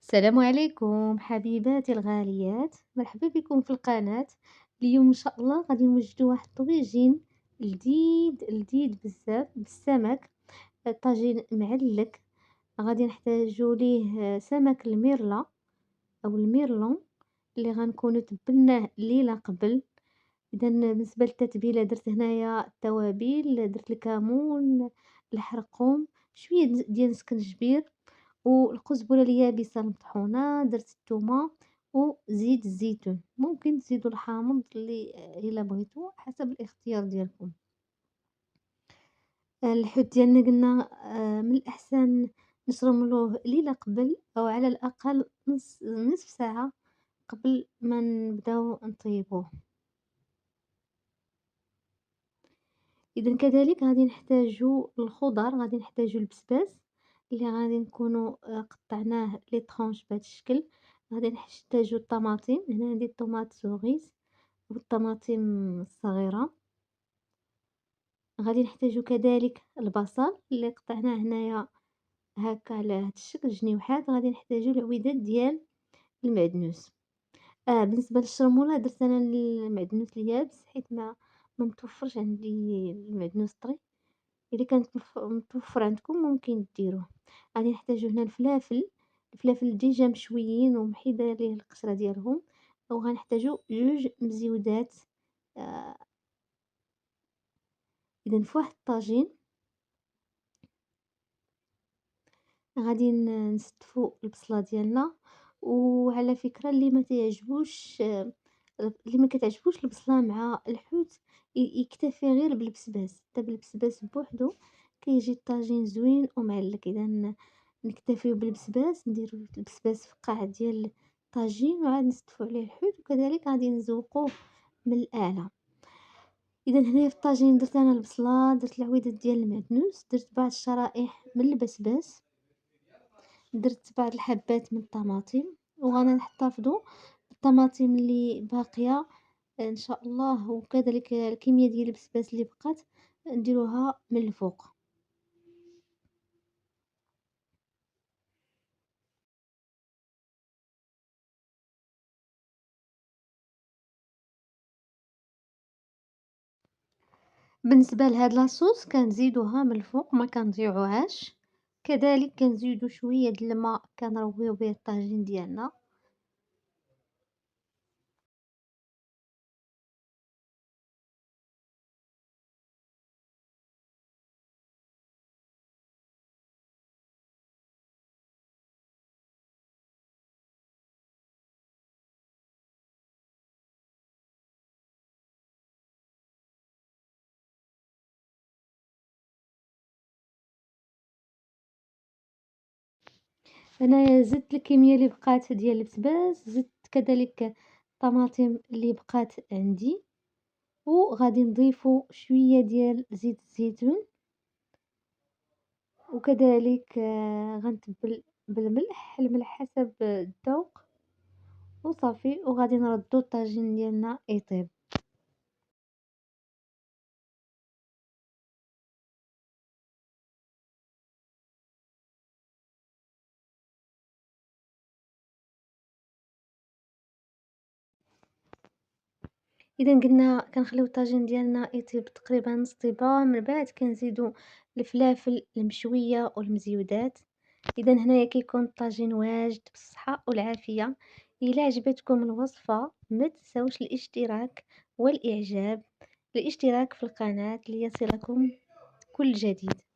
السلام عليكم حبيباتي الغاليات، مرحبا بكم في القناة. اليوم إن شاء الله غادي نوجدوا واحد الطويجين لذيذ بزاف بالسمك. طاجين معلق. غادي نحتاجو ليه سمك الميرلا أو الميرلون اللي غنكونوا تبلناه ليلة قبل. إذا بالنسبة للتتبيلة درت هنايا التوابل، درت الكمون، الحرقوم، شوية ديال السكنجبير والقزبرة اليابسة المطحونة، درت الثومة وزيت الزيتون، ممكن تزيدوا الحامض اللي إلا بغيتو حسب الاختيار ديالكم. الحوت ديالنا قلنا من الأحسن نشرملوه ليلة قبل أو على الأقل نصف ساعة قبل ما نبداو نطيبوه. إذا كذلك غادي نحتاجو الخضر، غادي نحتاجو البسباس اللي غادي نكونوا قطعناه لي طرونش بهذا الشكل. غادي نحتاجو الطماطم، هنا عندي الطوماط سوغيس والطماطم الصغيرة. غادي نحتاجو كذلك البصل اللي قطعناه هنايا هكا على هذا الشكل جنيوحات. غادي نحتاجو العويدات ديال المعدنوس. بالنسبة للشرمولة درت أنا المعدنوس اليابس حيت ما متوفرش عندي المعدنوس الطري. إذا كانت متوفر عندكم ممكن ديروه. غادي نحتاجو هنا الفلافل ديجا مشويين ومحيدة ليه القشرة ديالهم، وغنحتاجو جوج مزيودات. آه إذا في واحد الطاجين غادي نستفو البصلة ديالنا. وعلى فكرة اللي ما تعجبوش اللي ما كتعجبوش البصلة مع الحوت يكتفي غير بالبسباس، حتى بالبسباس بوحدو كيجي الطاجين زوين ومعلك. اذا نكتفيو بالبسباس، نديرو البسباس في قاع ديال الطاجين وعاد نستفو عليه الحوت، وكذلك غادي نزوقوه من الاعلى. اذا هنايا في الطاجين درت انا البصله، درت العويدات ديال المعدنوس، درت بعض الشرائح من البسباس، درت بعض الحبات من الطماطم، وغانا نحتفظوا بالطماطم اللي باقيه ان شاء الله، وكذلك الكميه ديال البسباس اللي بقات نديروها من الفوق. بالنسبه لهاد لاصوص كنزيدوها من الفوق، ما كنضيعوهاش. كذلك كنزيدو شويه د الماء كنرويو به الطاجين ديالنا. انايا زدت الكميه اللي بقات ديال البسباس، زدت كذلك الطماطم اللي بقات عندي، وغادي نضيفو شويه ديال زيت الزيتون، وكذلك غنتبل الملح حسب الذوق وصافي، وغادي نردو الطاجين ديالنا يطيب. اذا قلنا كنخليو الطاجين ديالنا يطيب تقريبا نص طيبه، من بعد كنزيدو الفلافل المشويه والمزيودات. اذا هنايا كيكون الطاجين واجد بالصحه والعافيه. الى عجبتكم الوصفه ما تنساوش الاشتراك والاعجاب، الاشتراك في القناه ليصلكم كل جديد.